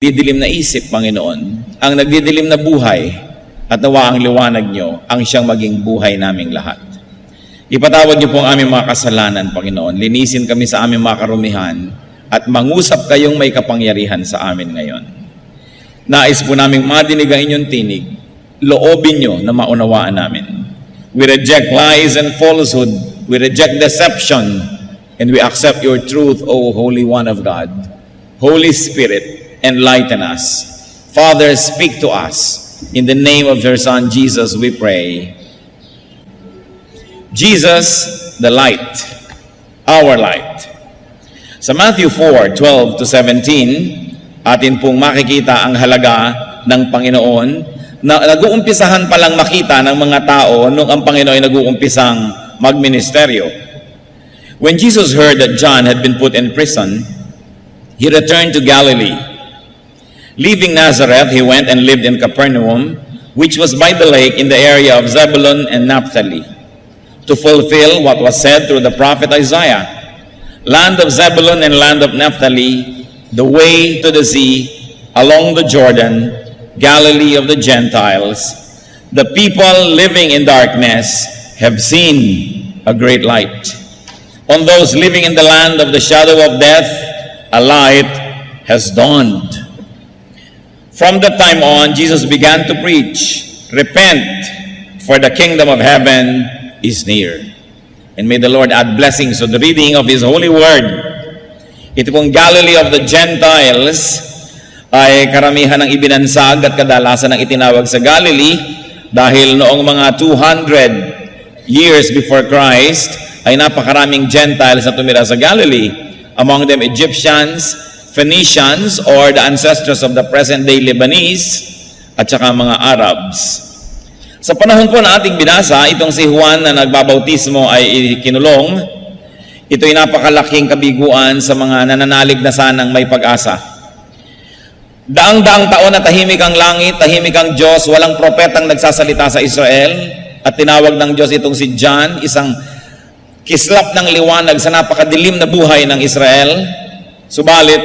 Didilim na isip, Panginoon, ang nagdidilim na buhay, at nawa ang liwanag niyo ang siyang maging buhay naming lahat. Ipatawad niyo po ang aming mga kasalanan, Panginoon. Linisin kami sa aming mga karumihan at mangusap kayong may kapangyarihan sa amin ngayon. Nais po naming madinig ang inyong tinig, loobin niyo na maunawaan namin. We reject lies and falsehood. We reject deception, and we accept your truth, O Holy One of God. Holy Spirit, enlighten us. Father, speak to us. In the name of your Son, Jesus, we pray. Jesus, the light, our light. Sa Matthew 4:12-17, atin pong makikita ang halaga ng Panginoon na nag-uumpisahan palang makita ng mga tao nung ang Panginoon ay nag-uumpisang magministeryo. When Jesus heard that John had been put in prison, he returned to Galilee. Leaving Nazareth, he went and lived in Capernaum, which was by the lake in the area of Zebulun and Naphtali, to fulfill what was said through the prophet Isaiah. Land of Zebulun and land of Naphtali, the way to the sea, along the Jordan, Galilee of the Gentiles. The people living in darkness have seen a great light. On those living in the land of the shadow of death, a light has dawned. From that time on, Jesus began to preach, repent, for the kingdom of heaven is near. And may the Lord add blessings to the reading of His holy word. Ito pong Galilee of the Gentiles ay karamihan ng ibinansag at kadalasan ng itinawag sa Galilee dahil noong mga 200 years before Christ ay napakaraming Gentiles na tumira sa Galilee. Among them Egyptians, Phoenicians, or the ancestors of the present-day Lebanese, at saka mga Arabs. Sa panahon po na ating binasa, itong si Juan na nagbabautismo ay kinulong. Ito'y napakalaking kabiguan sa mga nananalig na sanang may pag-asa. Daang-daang taon na tahimik ang langit, tahimik ang Diyos, walang propetang nagsasalita sa Israel, at tinawag ng Diyos itong si John, isang kislap ng liwanag sa napakadilim na buhay ng Israel. Subalit,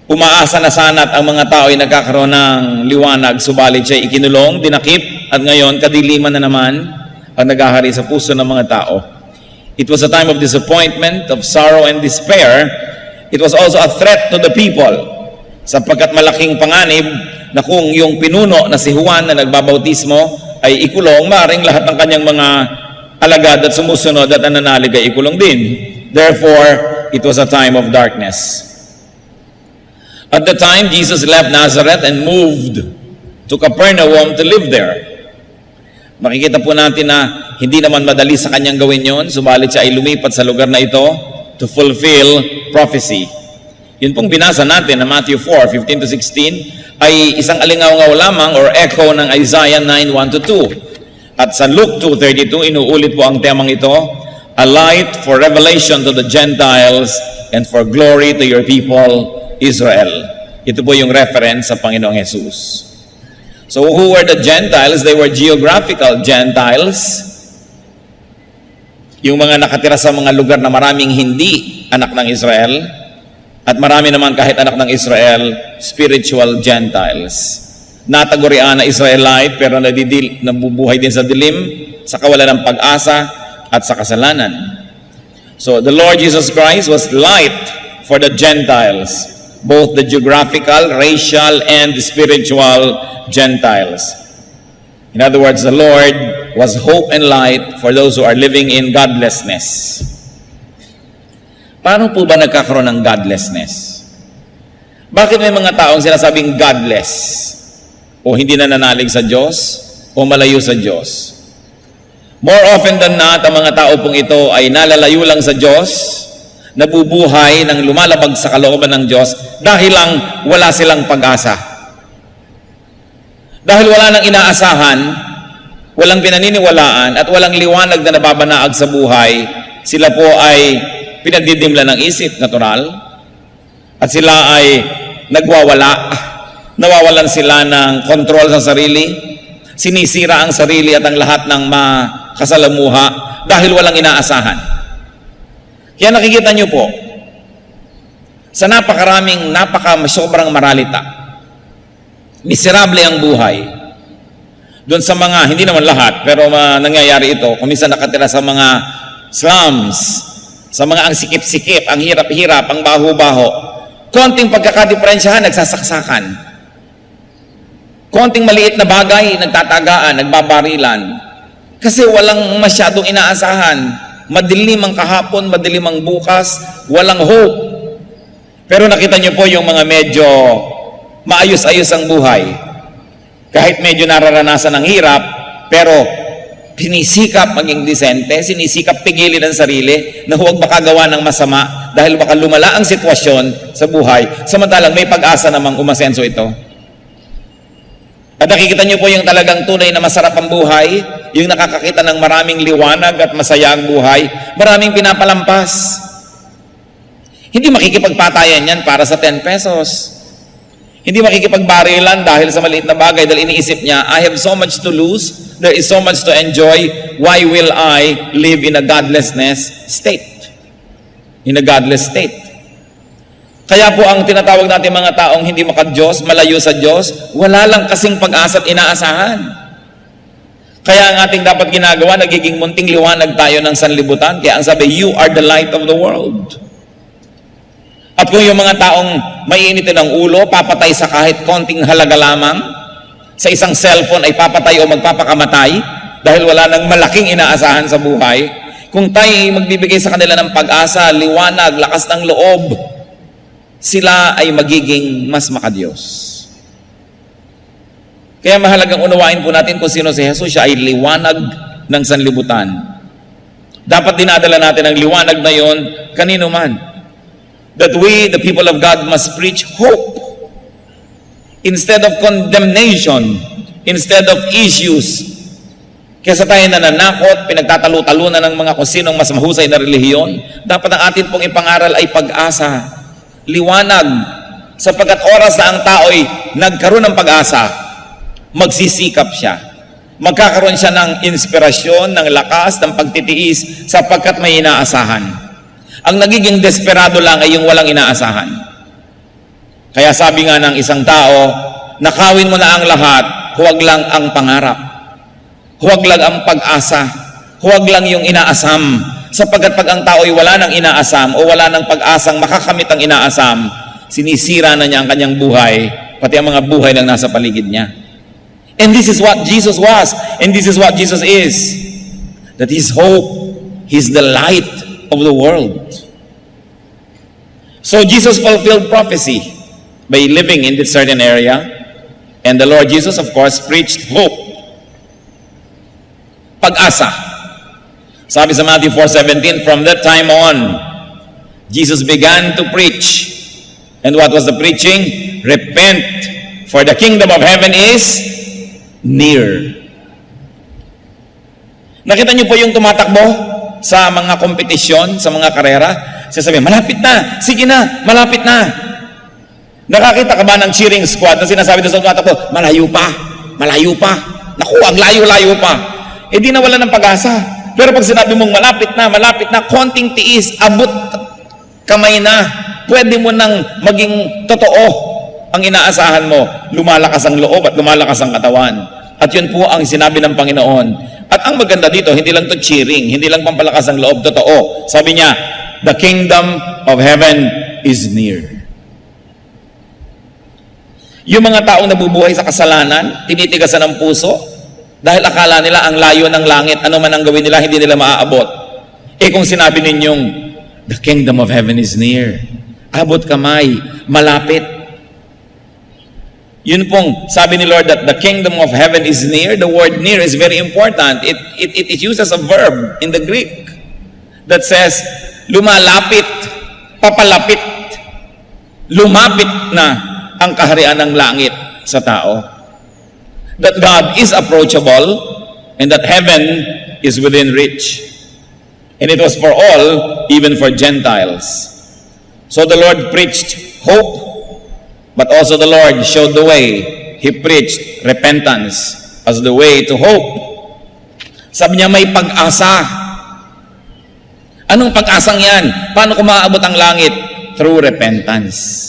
umaasa na sana at ang mga tao ay nagkakaroon ng liwanag, subalit siya ikinulong, dinakip, at ngayon kadiliman na naman ang naghahari sa puso ng mga tao. It was a time of disappointment, of sorrow and despair. It was also a threat to the people, sapagkat malaking panganib na kung yung pinuno na si Juan na nagbabautismo ay ikulong, maaaring lahat ng kanyang mga alagad at sumusunod at nananalig ay ikulong din. Therefore, it was a time of darkness. At the time, Jesus left Nazareth and moved to Capernaum to live there. Makikita po natin na hindi naman madali sa kanyang gawin yon, subalit siya ay lumipat sa lugar na ito to fulfill prophecy. Yun pong binasa natin na Matthew 4:15-16 ay isang alingaw-ngaw lamang or echo ng Isaiah 9:1-2. At sa Luke 2:32, inuulit po ang temang ito, a light for revelation to the Gentiles and for glory to your people, Israel. Ito po yung reference sa Panginoong Jesus. So who were the Gentiles? They were geographical Gentiles. Yung mga nakatira sa mga lugar na maraming hindi anak ng Israel, at marami naman kahit anak ng Israel, spiritual Gentiles. Natagurian na Israelite pero nabubuhay din sa dilim, sa kawalan ng pag-asa at sa kasalanan. So the Lord Jesus Christ was light for the Gentiles, both the geographical, racial, and spiritual Gentiles. In other words, the Lord was hope and light for those who are living in godlessness. Paano po ba nagkakaroon ng godlessness? Bakit may mga taong sinasabing godless? O hindi nananalig sa Diyos? O malayo sa Diyos? More often than not, ang mga tao pong ito ay nalalayo lang sa Diyos, nabubuhay ng lumalabag sa kalooban ng Diyos dahil lang wala silang pag-asa. Dahil wala nang inaasahan, walang pinaniniwalaan, at walang liwanag na nababanaag sa buhay, sila po ay pinagdidimla ng isip, natural, at sila ay nagwawala, nawawalan sila ng kontrol sa sarili, sinisira ang sarili at ang lahat ng makasalamuha dahil walang inaasahan. Kaya nakikita nyo po, sa sobrang maralita. Miserable ang buhay. Doon sa mga, hindi naman lahat, pero nangyayari ito, kung minsan nakatira sa mga slums, sa mga ang sikip-sikip, ang hirap-hirap, ang baho-baho, konting pagkakadiferensyahan, nagsasaksakan. Konting maliit na bagay, nagtatagaan, nagbabarilan. Kasi walang masyadong inaasahan. Madilim ang kahapon, madilim ang bukas, walang hope. Pero nakita niyo po yung mga medyo maayos-ayos ang buhay. Kahit medyo nararanasan ng hirap, pero pinisikap maging disente, sinisikap pigilin ang sarili na huwag makagawa ng masama dahil baka lumala ang sitwasyon sa buhay, samantalang may pag-asa namang umasenso ito. At nakikita niyo po yung talagang tunay na masarap ang buhay, yung nakakakita ng maraming liwanag at masaya ang buhay, maraming pinapalampas. Hindi makikipagpatayan yan para sa 10 pesos. Hindi makikipagbarilan dahil sa maliit na bagay dahil iniisip niya, I have so much to lose, there is so much to enjoy, why will I live in a godlessness state? In a godless state. Kaya po ang tinatawag natin mga taong hindi makadiyos, malayo sa Diyos, wala lang kasing pag-asa at inaasahan. Kaya ang ating dapat ginagawa, nagiging munting liwanag tayo ng sanlibutan. Kaya ang sabi, you are the light of the world. At kung yung mga taong maiinitin ng ulo, papatay sa kahit konting halaga lamang, sa isang cellphone ay papatay o magpapakamatay dahil wala nang malaking inaasahan sa buhay, kung tayo magbibigay sa kanila ng pag-asa, liwanag, lakas ng loob, sila ay magiging mas makadiyos. Kaya mahalagang unawain po natin kung sino si Jesus. Siya ay liwanag ng sanlibutan. Dapat dinadala natin ang liwanag na yon kanino man. That we, the people of God, must preach hope instead of condemnation, instead of issues. Kesa tayo nananakot, pinagtatalo-talunan ng mga kung sinong mas mahusay na relihiyon, dapat ang atin pong ipangaral ay pag-asa, liwanag, sapagkat oras na ang tao'y nagkaroon ng pag-asa, magsisikap siya. Magkakaroon siya ng inspirasyon, ng lakas, ng pagtitiis, sapagkat may inaasahan. Ang nagiging desperado lang ay yung walang inaasahan. Kaya sabi nga ng isang tao, nakawin mo na ang lahat, huwag lang ang pangarap. Huwag lang ang pag-asa. Huwag lang yung inaasam. Sapagkat pag ang tao ay wala ng inaasam o wala ng pag-asang makakamit ang inaasam, sinisira na niya ang kanyang buhay, pati ang mga buhay ng nasa paligid niya. And this is what Jesus was. And this is what Jesus is. That His hope, He's the light of the world. So Jesus fulfilled prophecy by living in this certain area, and the Lord Jesus, of course, preached hope. Pag-asa. Sabi sa Matthew 4:17, from that time on, Jesus began to preach. And what was the preaching? Repent, for the kingdom of heaven is near. Nakita niyo po yung tumatakbo sa mga kompetisyon, sa mga karera? Sasabihin, malapit na, sige na, malapit na. Nakakita ka ba ng cheering squad na sinasabi doon sa tumatakbo, malayo pa, malayo pa. Naku, ang layo-layo pa. Eh di nawala ng pag-asa. Pero pag sinabi mong malapit na, konting tiis, abot kamay na, pwede mo nang maging totoo ang inaasahan mo. Lumalakas ang loob at lumalakas ang katawan. At yun po ang sinabi ng Panginoon. At ang maganda dito, hindi lang to cheering, hindi lang pampalakas ang loob, totoo. Sabi niya, the kingdom of heaven is near. Yung mga taong nabubuhay sa kasalanan, tinitigasan ng puso, dahil akala nila ang layo ng langit, ano man ang gawin nila, hindi nila maaabot. Eh kung sinabi ninyong, the kingdom of heaven is near, abot kamay, malapit. Yun pong sabi ni Lord that the kingdom of heaven is near. The word near is very important. It uses a verb in the Greek that says, lumalapit, papalapit, lumapit na ang kaharian ng langit sa tao. That God is approachable and that heaven is within reach. And it was for all, even for Gentiles. So the Lord preached hope, but also the Lord showed the way. He preached repentance as the way to hope. Sabi niya may pag-asa. Anong pag-asang yan? Paano kung maaabot ang langit? through repentance.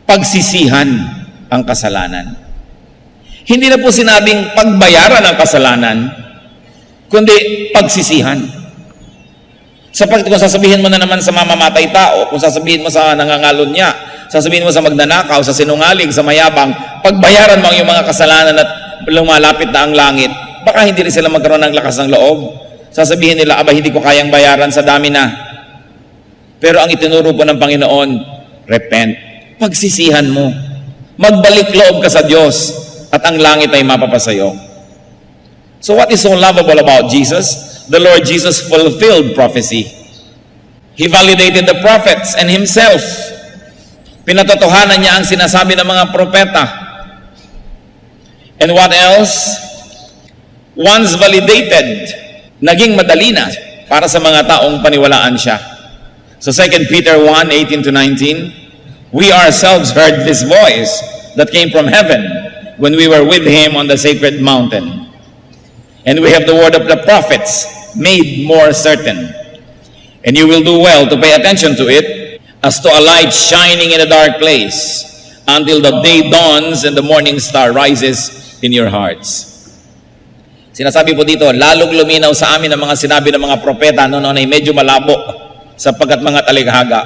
Pagsisihan ang kasalanan. Hindi na po sinabing pagbayaran ang kasalanan, kundi pagsisihan. Sapagkat kung sasabihin mo na naman sa mamamatay tao, kung sasabihin mo sa nangangalon niya, sasabihin mo sa magnanakaw, sa sinungaling, sa mayabang, pagbayaran mo ang iyong mga kasalanan at lumalapit na ang langit, baka hindi rin sila magkaroon ng lakas ng loob. Sasabihin nila, aba, hindi ko kayang bayaran, sa dami na. Pero ang itinuro po ng Panginoon, repent. Pagsisihan mo. Magbalik loob ka sa Diyos at ang langit ay mapapasayo. So what is so lovable about Jesus? The Lord Jesus fulfilled prophecy. He validated the prophets and Himself. Pinatotohanan niya ang sinasabi ng mga propeta. And what else? Once validated, naging madali na para sa mga taong paniwalaan siya. So 2 Peter 1:18-19, we ourselves heard this voice that came from heaven when we were with Him on the sacred mountain. And we have the word of the prophets made more certain. And you will do well to pay attention to it as to a light shining in a dark place until the day dawns and the morning star rises in your hearts. Sinasabi po dito, lalong luminaw sa amin ang mga sinabi ng mga propeta noon ay medyo malabo sapagkat mga talikhaga.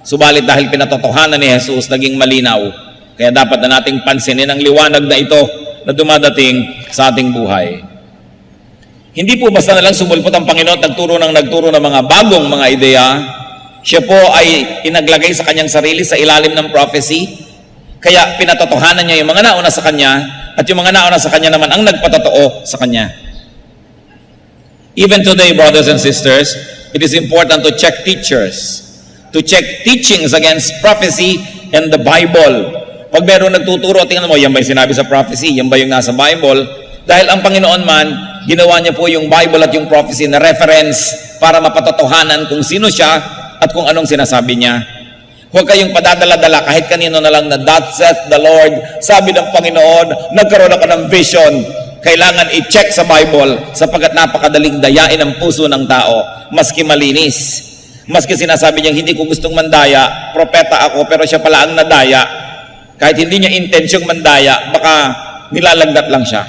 Subalit dahil pinatotohanan ni Jesus, naging malinaw. Kaya dapat na nating pansinin ang liwanag na ito na dumadating sa ating buhay. Hindi po basta na lang sumulpot ang Panginoon at nagturo ng mga bagong mga ideya. Siya po ay inaglagay sa kanyang sarili sa ilalim ng prophecy. Kaya pinatotohanan niya yung mga nauna sa kanya at yung mga nauna sa kanya naman ang nagpatotoo sa kanya. Even today, brothers and sisters, it is important to check teachers, to check teachings against prophecy and the Bible. Pag meron nagtuturo, tingnan mo, yan ba yung sinabi sa prophecy? Yan ba yung nasa Bible? Dahil ang Panginoon man, ginawa niya po yung Bible at yung prophecy na reference para mapatotohanan kung sino siya at kung anong sinasabi niya. Huwag kayong padadala-dala kahit kanino na lang na that saith the Lord. Sabi ng Panginoon, nagkaroon ako ng vision. Kailangan i-check sa Bible sapagkat napakadaling dayain ang puso ng tao, maski malinis. Maski sinasabi niya, hindi ko gustong mandaya, propeta ako, pero siya pala ang nadaya. Kahit hindi niya intensyong mandaya, baka nilalagdat lang siya.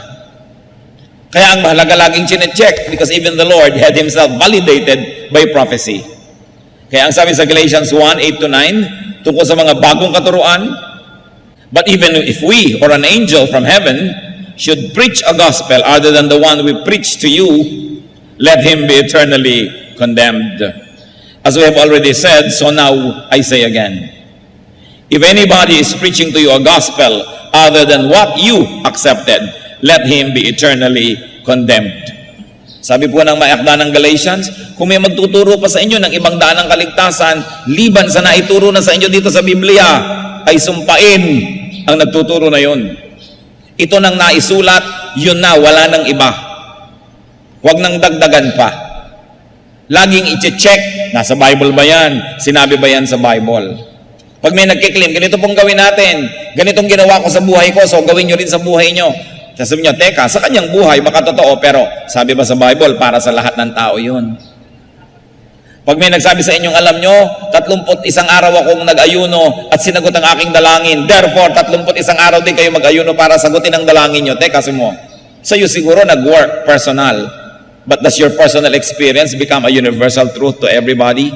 Kaya ang mahalaga laging chinecheck because even the Lord had Himself validated by prophecy. Kaya ang sabi sa Galatians 1:8-9, tungkol sa mga bagong katuruan, but even if we or an angel from heaven should preach a gospel other than the one we preach to you, let him be eternally condemned. As we have already said, so now I say again, if anybody is preaching to you a gospel other than what you accepted, let him be eternally condemned. Sabi po ng maakda ng Galatians, kung may magtuturo pa sa inyo ng ibang daan ng kaligtasan, liban sa naituro na sa inyo dito sa Biblia, ay sumpain ang nagtuturo na yun. Ito nang naisulat, yun na, wala nang iba. Huwag nang dagdagan pa. Laging i-check, nasa Bible ba yan? Sinabi ba yan sa Bible? Pag may nagkiklaim, ganito pong gawin natin, ganitong ginawa ko sa buhay ko, so gawin nyo rin sa buhay nyo. Sabi niya, teka, sa kanyang buhay, baka totoo, pero sabi ba sa Bible, para sa lahat ng tao yun. Pag may nagsabi sa inyong, alam nyo, 31 araw akong nag-ayuno at sinagot ang aking dalangin. Therefore, 31 araw din kayo mag-ayuno para sagutin ang dalangin nyo. Teka, sabi mo, sa'yo siguro nag-work personal. But does your personal experience become a universal truth to everybody?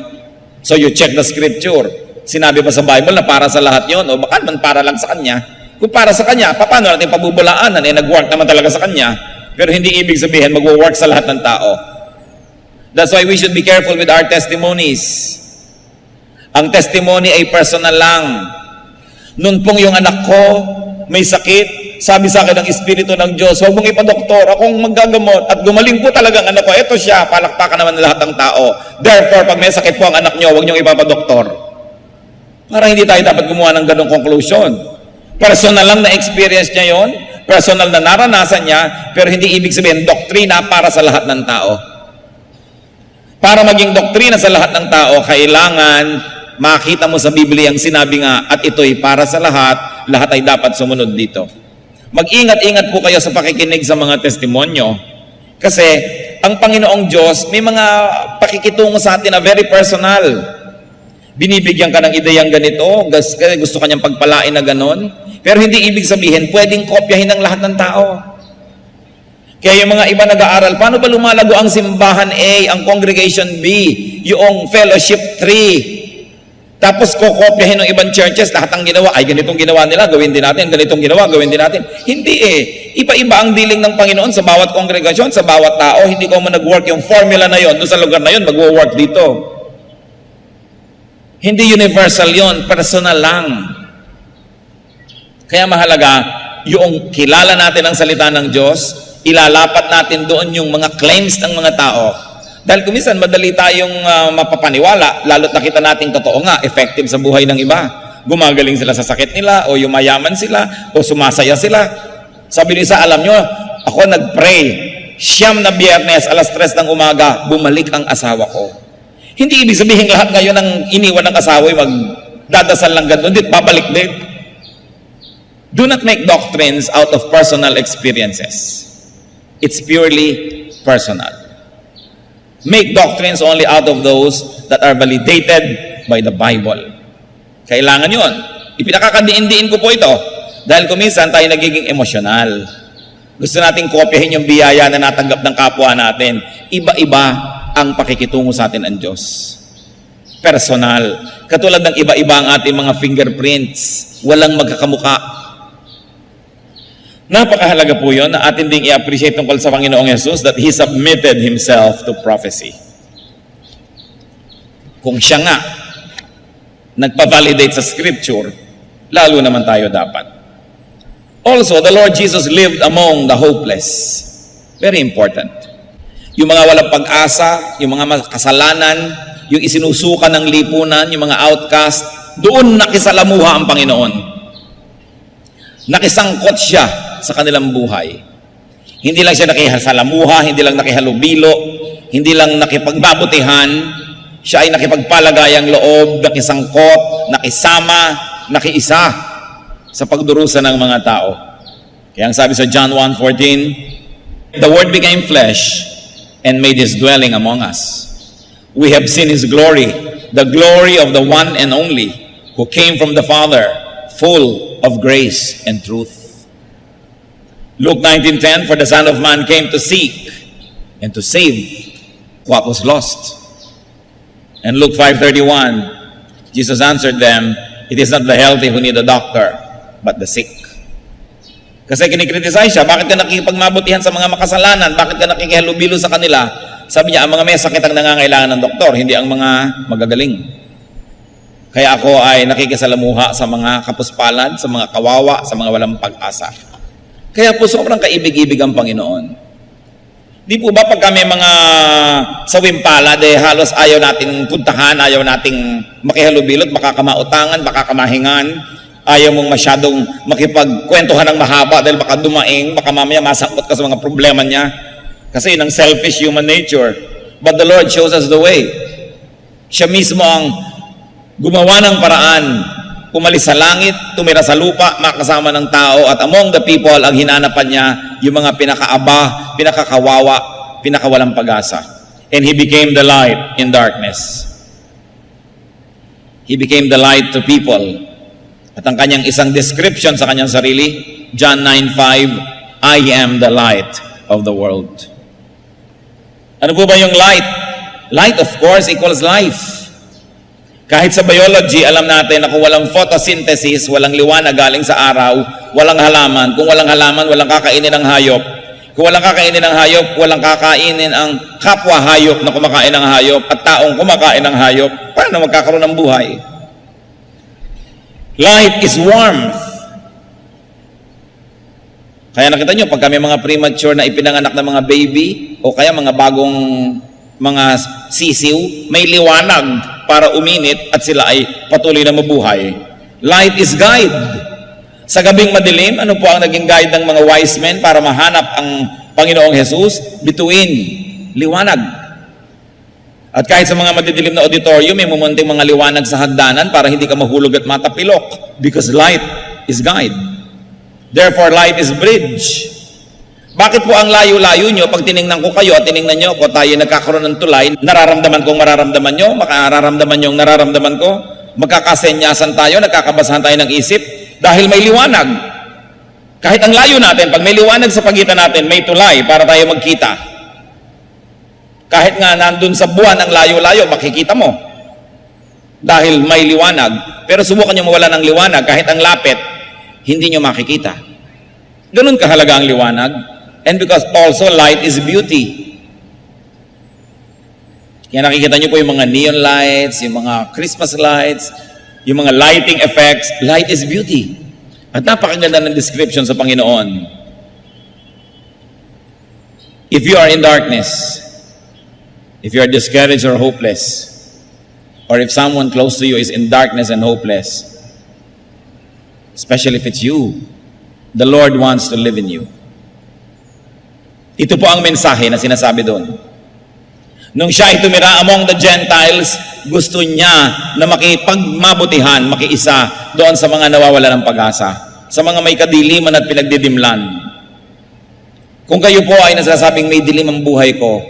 So you check the scripture. Sinabi ba sa Bible na para sa lahat yun? O baka naman para lang sa kanya? Kung para sa kanya, paano natin pabubulaanan? Nag-work naman talaga sa kanya. Pero hindi ibig sabihin mag-work sa lahat ng tao. That's why we should be careful with our testimonies. Ang testimony ay personal lang. Noon pong yung anak ko may sakit, sabi sa akin ng Espiritu ng Diyos, huwag mong ipadoktor, akong maggagamot. At gumaling po talagang anak ko, eto siya, palakpakan naman lahat ng tao. Therefore, pag may sakit po ang anak nyo, huwag nyo ipapadoktor. Para hindi tayo dapat gumawa ng ganong conclusion. Personal lang na experience niya yon, personal na naranasan niya, pero hindi ibig sabihin doktrina para sa lahat ng tao. Para maging doktrina sa lahat ng tao, kailangan makita mo sa Biblia ang sinabi nga, at ito'y para sa lahat, lahat ay dapat sumunod dito. Mag-ingat-ingat po kayo sa pakikinig sa mga testimonyo, kasi ang Panginoong Diyos may mga pakikitungo sa atin na very personal. Binibigyan ka ng ideyang ganito, gusto kanyang pagpalain na ganon. Pero hindi ibig sabihin, pwedeng kopyahin ng lahat ng tao. Kaya yung mga iba nag-aaral, paano ba lumalago ang simbahan A, ang congregation B, yung fellowship 3? Tapos kokopyahin ng ibang churches, lahat ang ginawa, ay ganitong ginawa nila, gawin din natin, ganitong ginawa, gawin din natin. Hindi eh. Iba-iba ang dealing ng Panginoon sa bawat kongregasyon, sa bawat tao. Hindi ko mo nag-work yung formula na yon, doon sa lugar na yon, mag-work dito. Hindi universal yon, personal lang. Kaya mahalaga, yung kilala natin ang salita ng Diyos, ilalapat natin doon yung mga claims ng mga tao. Dahil kumisan, madali tayong mapapaniwala, lalo't nakita natin totoo nga, effective sa buhay ng iba. Gumagaling sila sa sakit nila, o yumayaman sila, o sumasaya sila. Sabi ni Isa, alam nyo, ako nag-pray, 9 na Biyernes, alas 3 ng umaga, bumalik ang asawa ko. Hindi ibig sabihin lahat ngayon ang iniwan ng asawa ay magdadasal lang ganun, dit babalik din. Do not make doctrines out of personal experiences. It's purely personal. Make doctrines only out of those that are validated by the Bible. Kailangan yun. Ipinakakadiin-diin ko po ito dahil kuminsan tayo nagiging emosyonal. Gusto nating kopyahin yung biyaya na natanggap ng kapwa natin. Iba-iba ang pakikitungo sa atin ang Diyos. Personal. Katulad ng iba-iba ang ating mga fingerprints. Walang magkakamuka. Napakahalaga po yun na atin ding i-appreciate tungkol sa Panginoong Jesus that He submitted Himself to prophecy. Kung siya nga nagpa-validate sa Scripture, lalo naman tayo dapat. Also, the Lord Jesus lived among the hopeless. Very important. Yung mga walang pag-asa, yung mga kasalanan, yung isinusukan ng lipunan, yung mga outcast, doon nakisalamuha ang Panginoon. Nakisangkot siya sa kanilang buhay. Hindi lang siya nakisalamuha, hindi lang nakihalubilo, hindi lang nakipagbabutihan, siya ay nakipagpalagayang loob, nakisangkot, nakisama, nakiisa sa pagdurusa ng mga tao. Kaya ang sabi sa John 1:14, the Word became flesh and made His dwelling among us. We have seen His glory, the glory of the one and only, who came from the Father, full of grace and truth. Luke 19:10, for the Son of Man came to seek and to save what was lost. And Luke 5:31, Jesus answered them, it is not the healthy who need a doctor, but the sick. Kasi kinikriticize siya, bakit ka nakikipagmabutihan sa mga makasalanan? Bakit ka nakikihalubilo sa kanila? Sabi niya, ang mga may sakit ang nangangailangan ng doktor, hindi ang mga magagaling. Kaya ako ay nakikisalamuha sa mga kapuspalan, sa mga kawawa, sa mga walang pag-asa. Kaya po sobrang kaibig-ibig ang Panginoon. Di po ba pag kami mga sawimpala, halos ayaw nating puntahan, ayaw nating makihalubilot, makakamautangan, makakamahingan, ayaw mong masyadong makipagkwentuhan ng mahaba dahil baka dumaing, baka mamaya masangkot ka sa mga problema niya. Kasi yun ang selfish human nature. But the Lord shows us the way. Siya mismo ang gumawa ng paraan, umalis sa langit, tumira sa lupa, makasama ng tao, at among the people, ang hinanapan niya, yung mga pinakaaba, pinakakawawa, pinakawalang pag-asa. And He became the light in darkness. He became the light to people. At ang kanyang isang description sa kanyang sarili, John 9:5, I am the light of the world. Ano po ba yung light? Light, of course, equals life. Kahit sa biology, alam natin na kung walang photosynthesis, walang liwanag galing sa araw, walang halaman. Kung walang halaman, walang kakainin ng hayop. Kung walang kakainin ng hayop, walang kakainin ang kapwa hayop na kumakain ng hayop at taong kumakain ng hayop. Paano magkakaroon ng buhay? Light is warmth. Kaya nakita nyo, pag kami mga premature na ipinanganak ng mga baby, o kaya mga bagong mga sisiw, may liwanag para uminit at sila ay patuloy na mabuhay. Light is guide. Sa gabing madilim, ano po ang naging guide ng mga wise men para mahanap ang Panginoong Jesus? Bituin, liwanag. At kahit sa mga madidilim na auditorium, may mumunting mga liwanag sa hagdanan para hindi ka mahulog at matapilok. Because light is guide. Therefore, light is bridge. Bakit po ang layo-layo nyo, pag tiningnan ko kayo at tiningnan nyo ako, tayo nagkakaroon ng tulay, nararamdaman kong mararamdaman nyo, makararamdaman nyo ang nararamdaman ko, magkakasenyasan tayo, nagkakabasahan tayo ng isip dahil may liwanag. Kahit ang layo natin, pag may liwanag sa pagitan natin, may tulay para tayo magkita. Kahit nga nandun sa buwan ang layo-layo, makikita mo. Dahil may liwanag. Pero subukan nyo mawala ng liwanag, kahit ang lapit, hindi nyo makikita. Ganun kahalaga ang liwanag. And because also light is beauty. Kaya nakikita nyo po yung mga neon lights, yung mga Christmas lights, yung mga lighting effects. Light is beauty. At napakaganda ng description sa Panginoon. If you are in darkness, if you are discouraged or hopeless, or if someone close to you is in darkness and hopeless, especially if it's you, the Lord wants to live in you. Ito po ang mensahe na sinasabi doon. Nung siya ay tumira among the Gentiles, gusto niya na makipagmabutihan, makiisa doon sa mga nawawala ng pag-asa, sa mga may kadiliman at pinagdidimlan. Kung kayo po ay nasasabing may dilim ang buhay ko,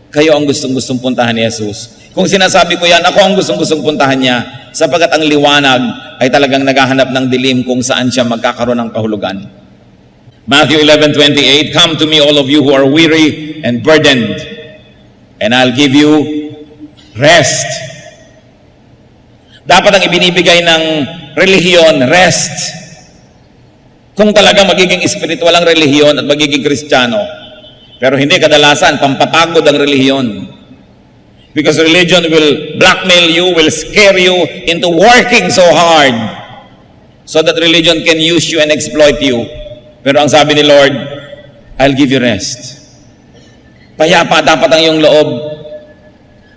kayo ang gustong-gustong puntahan ni Jesus. Kung sinasabi ko yan, ako ang gustong-gustong puntahan niya, sapagkat ang liwanag ay talagang naghahanap ng dilim kung saan siya magkakaroon ng kahulugan. Matthew 11:28, "Come to me all of you who are weary and burdened, and I'll give you rest." Dapat ang ibinibigay ng relihiyon, rest. Kung talaga magiging espiritual ang relihiyon at magiging Kristiyano. Pero hindi kadalasan, pampapagod ang relihiyon. Because religion will blackmail you, will scare you into working so hard so that religion can use you and exploit you. Pero ang sabi ni Lord, I'll give you rest. Payapa dapat ang iyong loob.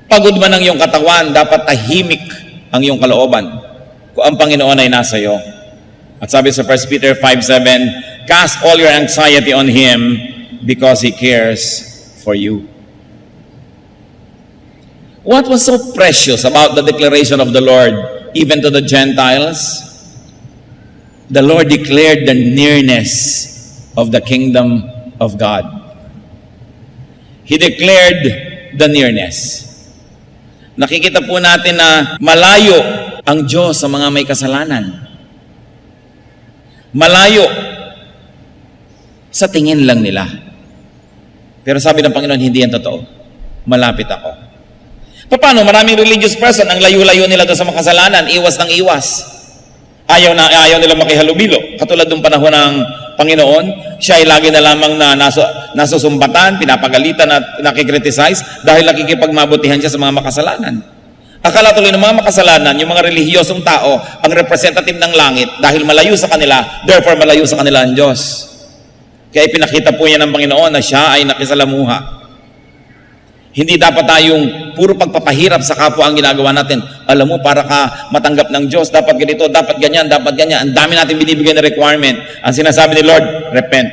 Pagod man ang iyong katawan, dapat tahimik ang iyong kalooban kung ang Panginoon ay nasa iyo. At sabi sa 1 Peter 5:7, "Cast all your anxiety on Him because He cares for you." What was so precious about the declaration of the Lord, even to the Gentiles? The Lord declared the nearness of the kingdom of God. He declared the nearness. Nakikita po natin na malayo ang Diyos sa mga may kasalanan. Malayo sa tingin lang nila. Pero sabi ng Panginoon, hindi yan totoo. Malapit ako. Paano? Maraming religious person, ang layo-layo nila doon sa mga kasalanan, iwas ng iwas. Ayaw nila makihalubilo. Katulad ng panahon ng Panginoon, siya ay lagi na lamang na nasusumbatan, pinapagalitan at nakikriticize dahil nakikipagmabutihan siya sa mga makasalanan. Akala tuloy ng mga makasalanan, yung mga relihiyosong tao, ang representative ng langit dahil malayo sa kanila, therefore malayo sa kanila ang Diyos. Kaya pinakita po niya ng Panginoon na siya ay nakisalamuha. Hindi dapat tayong puro pagpapahirap sa kapwa ang ginagawa natin. Alam mo, para ka matanggap ng Diyos, dapat ganito, dapat ganyan, dapat ganyan. Ang dami natin binibigyan na requirement. Ang sinasabi ni Lord, repent.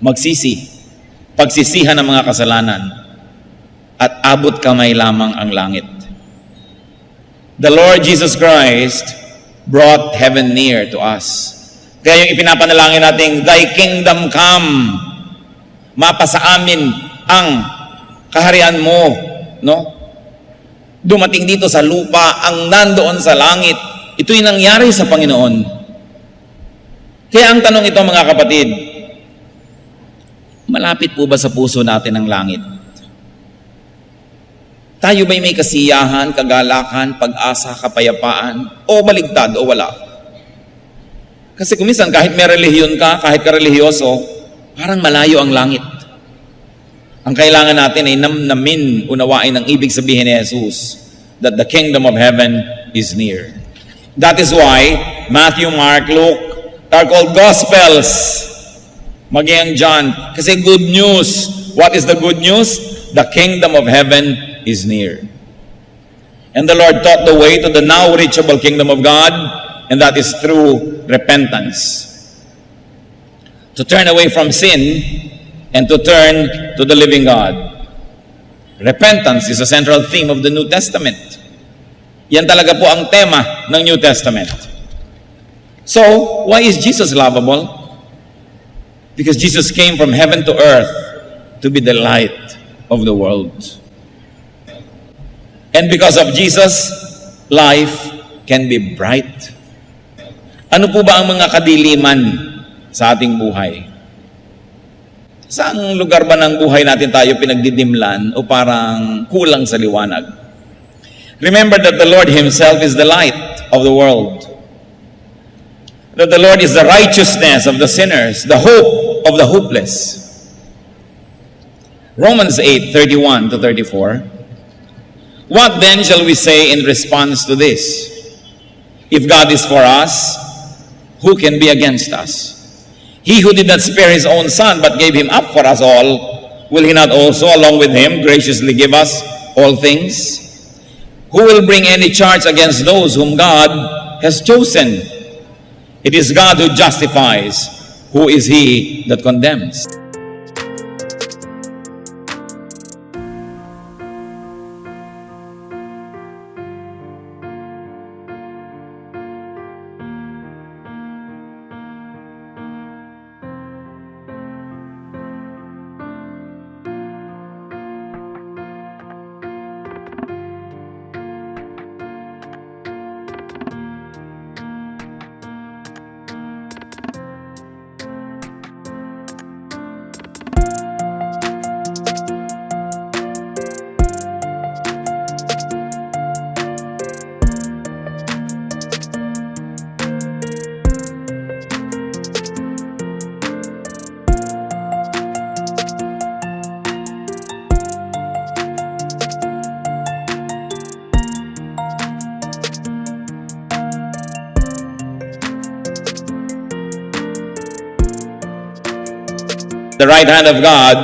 Magsisi. Pagsisihan ng mga kasalanan. At abot kamay lamang ang langit. The Lord Jesus Christ brought heaven near to us. Kaya yung ipinapanalangin natin, Thy kingdom come. Mapasa amin ang kaharian mo, no? Dumating dito sa lupa ang nandoon sa langit. Ito'y nangyari sa Panginoon. Kaya ang tanong ito, mga kapatid, malapit po ba sa puso natin ang langit? Tayo ba'y may kasiyahan, kagalakan, pag-asa, kapayapaan, o maligtad, o wala? Kasi kuminsan, kahit may relihiyon ka, kahit ka relihiyoso, parang malayo ang langit. Ang kailangan natin ay namnamin, unawain ang ibig sabihin ni Jesus, that the kingdom of heaven is near. That is why Matthew, Mark, Luke are called Gospels. Maging ang John. Kasi good news. What is the good news? The kingdom of heaven is near. And the Lord taught the way to the now reachable kingdom of God, and that is through repentance. To turn away from sin and to turn to the living God. Repentance is a central theme of the New Testament. Yan talaga po ang tema ng New Testament. So, why is Jesus lovable? Because Jesus came from heaven to earth to be the light of the world. And because of Jesus, life can be bright. Ano po ba ang mga kadiliman sa ating buhay? Saang lugar ba ng buhay natin tayo pinagdidimlan o parang kulang sa liwanag? Remember that the Lord Himself is the light of the world. That the Lord is the righteousness of the sinners, the hope of the hopeless. Romans 8:31 to 34. What then shall we say in response to this? If God is for us, who can be against us? He who did not spare His own Son, but gave Him up for us all, will He not also, along with Him, graciously give us all things? Who will bring any charge against those whom God has chosen? It is God who justifies. Who is He that condemns? The right hand of God,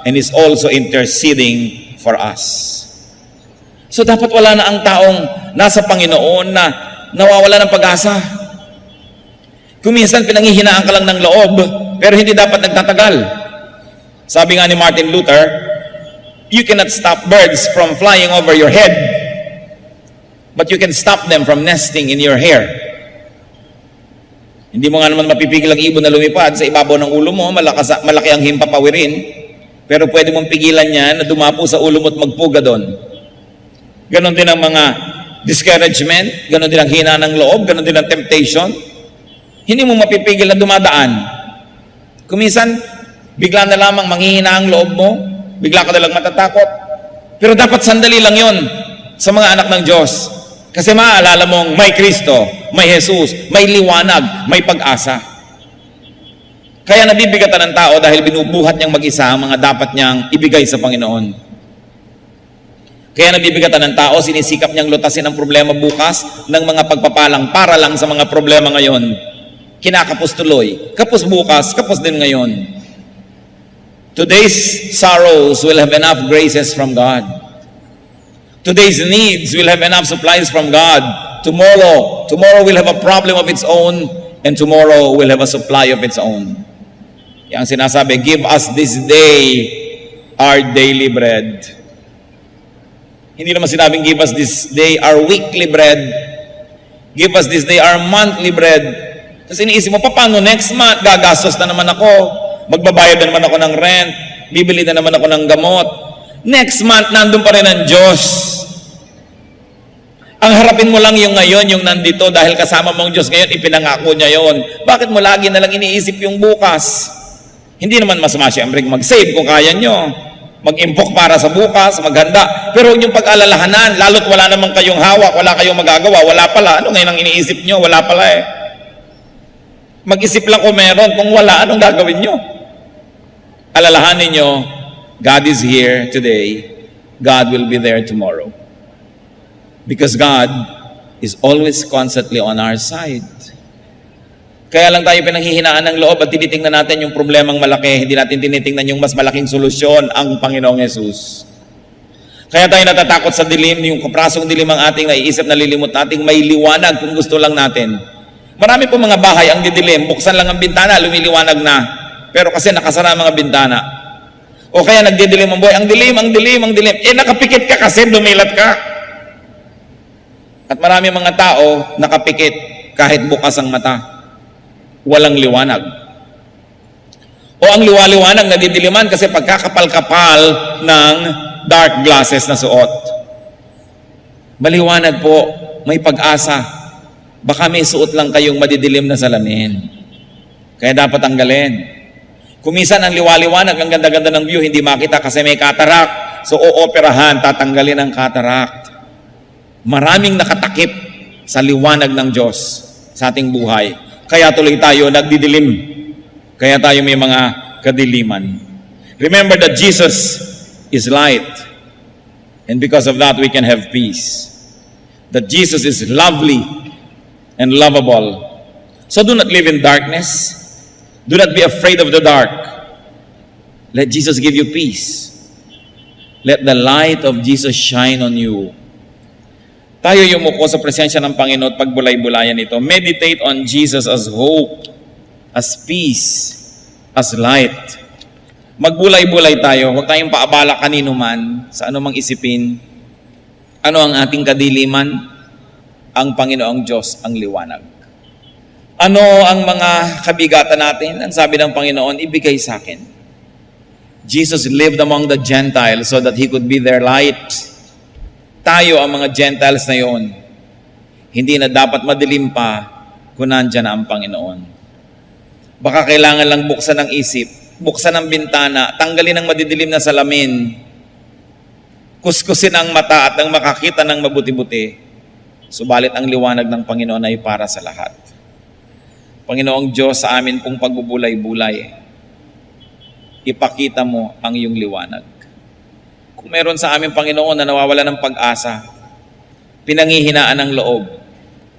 and is also interceding for us. So dapat wala na ang taong nasa Panginoon na nawawala ng pag-asa. Kung minsan pinanghihinaan ka lang ng loob, pero hindi dapat nagtatagal. Sabi nga ni Martin Luther, you cannot stop birds from flying over your head, but you can stop them from nesting in your hair. Hindi mo nga naman mapipigil ang ibon na lumipad sa ibabaw ng ulo mo, malaki ang himpapawirin, pero pwede mong pigilan yan na dumapo sa ulo mo at magpuga doon. Ganon din ang mga discouragement, ganon din ang hina ng loob, ganon din ang temptation. Hindi mo mapipigil na dumadaan. Kuminsan, bigla na lamang manghihina ang loob mo, bigla ka na lang matatakot. Pero dapat sandali lang yon sa mga anak ng Diyos. Kasi maaalala mong may Kristo, may Jesus, may liwanag, may pag-asa. Kaya nabibigatan ng tao dahil binubuhat niyang mag-isa ang mga dapat niyang ibigay sa Panginoon. Kaya nabibigatan ng tao, sinisikap niyang lutasin ang problema bukas ng mga pagpapalang para lang sa mga problema ngayon. Kinakapos tuloy, kapos bukas, kapos din ngayon. Today's sorrows will have enough graces from God. Today's needs will have enough supplies from God. Tomorrow will have a problem of its own, and tomorrow will have a supply of its own. Yang sinasabi, give us this day our daily bread. Hindi naman sinabing give us this day our weekly bread. Give us this day our monthly bread. Kasi iniisip mo, paano next month? Gagastos na naman ako. Magbabayad na naman ako ng rent. Bibili na naman ako ng gamot. Next month, nandun pa rin ang Diyos. Ang harapin mo lang yung ngayon, yung nandito, dahil kasama mong Diyos ngayon, ipinangako niya yon. Bakit mo lagi na lang iniisip yung bukas? Hindi naman masama siyempre mag-save kung kaya nyo. Mag-impok para sa bukas, maghanda. Pero huwag yung pag-alalahanan, lalo't wala naman kayong hawak, wala kayong magagawa, wala pala. Ano ngayon ang iniisip nyo? Wala pala eh. Mag-isip lang kung meron, kung wala, anong gagawin nyo? Alalahanin nyo, God is here today, God will be there tomorrow. Because God is always constantly on our side. Kaya lang tayo pinanghihinaan ng loob at tinitingnan natin yung problemang malaki. Hindi natin tinitingnan yung mas malaking solusyon, ang Panginoong Yesus. Kaya tayo natatakot sa dilim, yung kaprasong dilim ang ating naiisip na lilimot nating may liwanag kung gusto lang natin. Marami po mga bahay ang didilim, buksan lang ang bintana, lumiliwanag na. Pero kasi nakasara ang mga bintana. O kaya nagdidilim ang buhay, ang dilim, ang dilim, ang dilim. Nakapikit ka kasi, dumilat ka. At marami mga tao nakapikit kahit bukas ang mata. Walang liwanag. O ang liwaliwanag nadidiliman kasi pagkakapal-kapal ng dark glasses na suot. Maliwanag po may pag-asa. Baka may suot lang kayong madidilim na salamin. Kaya dapat tanggalin. Kumisan ang liwaliwanag, ang ganda-ganda ng view, hindi makita kasi may cataract. So, ooperahan, tatanggalin ang cataract. Maraming nakatakip sa liwanag ng Diyos sa ating buhay. Kaya tuloy tayo nagdidilim. Kaya tayo may mga kadiliman. Remember that Jesus is light. And because of that, we can have peace. That Jesus is lovely and lovable. So do not live in darkness. Do not be afraid of the dark. Let Jesus give you peace. Let the light of Jesus shine on you. Tayo yumuko sa presensya ng Panginoon at pagbulay-bulayan ito. Meditate on Jesus as hope, as peace, as light. Magbulay-bulay tayo. Huwag tayong paabala kanino man sa anumang isipin. Ano ang ating kadiliman? Ang Panginoong Diyos ang liwanag. Ano ang mga kabigatan natin? Ang sabi ng Panginoon, ibigay sa akin. Jesus lived among the Gentiles so that He could be their light. Tayo ang mga Gentiles na yon. Hindi na dapat madilim pa kung nandyan na ang Panginoon. Baka kailangan lang buksan ang isip, buksan ang bintana, tanggalin ang madidilim na salamin, kuskusin ang mata at ang makakita ng mabuti-buti. Subalit ang liwanag ng Panginoon ay para sa lahat. Panginoong Diyos, sa amin pong pagbubulay-bulay, ipakita mo ang iyong liwanag. Kung meron sa aming Panginoon na nawawala ng pag-asa, pinanghihinaan ng loob,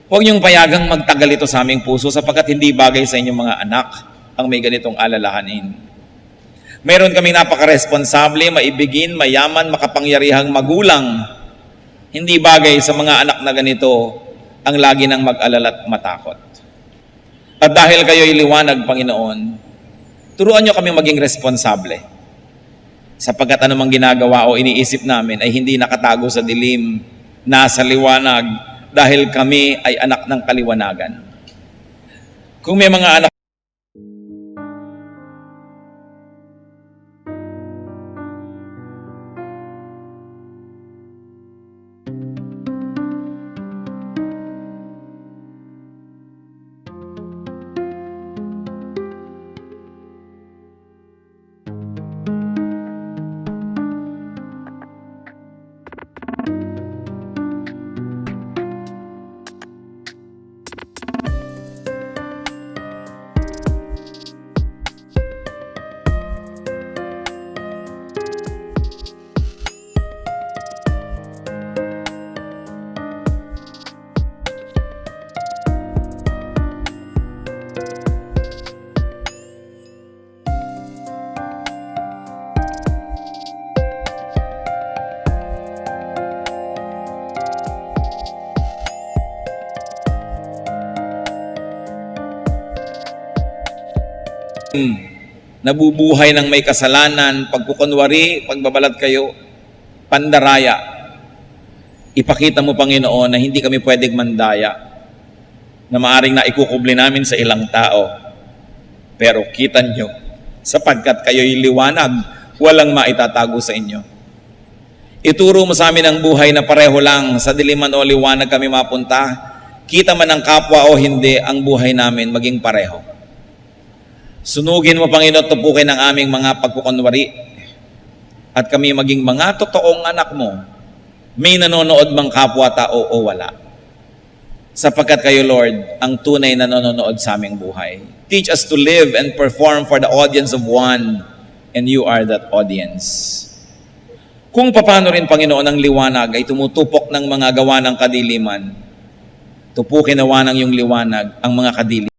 huwag niyong payagang magtagal ito sa aming puso sapagkat hindi bagay sa inyong mga anak ang may ganitong alalahanin. Meron kaming napakaresponsable, maibigin, mayaman, makapangyarihang magulang. Hindi bagay sa mga anak na ganito ang lagi nang mag-alala at matakot. At dahil kayo'y liwanag, Panginoon, turuan niyo kami maging responsable. Sapagkat anumang ginagawa o iniisip namin ay hindi nakatago sa dilim, nasa liwanag, dahil kami ay anak ng kaliwanagan. Kung may mga anak nabubuhay ng may kasalanan, pagkukunwari, pagbabalat kayo, pandaraya. Ipakita mo, Panginoon, na hindi kami pwedeng mandaya, na maaring naikukubli namin sa ilang tao. Pero kita nyo, sapagkat kayo'y liwanag, walang maitatago sa inyo. Ituro mo sa amin ang buhay na pareho lang, sa diliman o liwanag kami mapunta, kita man ang kapwa o hindi, ang buhay namin maging pareho. Sunugin mo, Panginoon, tupukin ang aming mga pagkukunwari at kami maging mga totoong anak mo. May nanonood mang kapwa-tao o wala. Sapagkat kayo, Lord, ang tunay na nanonood sa aming buhay. Teach us to live and perform for the audience of one, and you are that audience. Kung paano rin, Panginoon, ang liwanag ay tumutupok ng mga gawa ng kadiliman, tupukin nawa ng iyong liwanag ang mga kadiliman.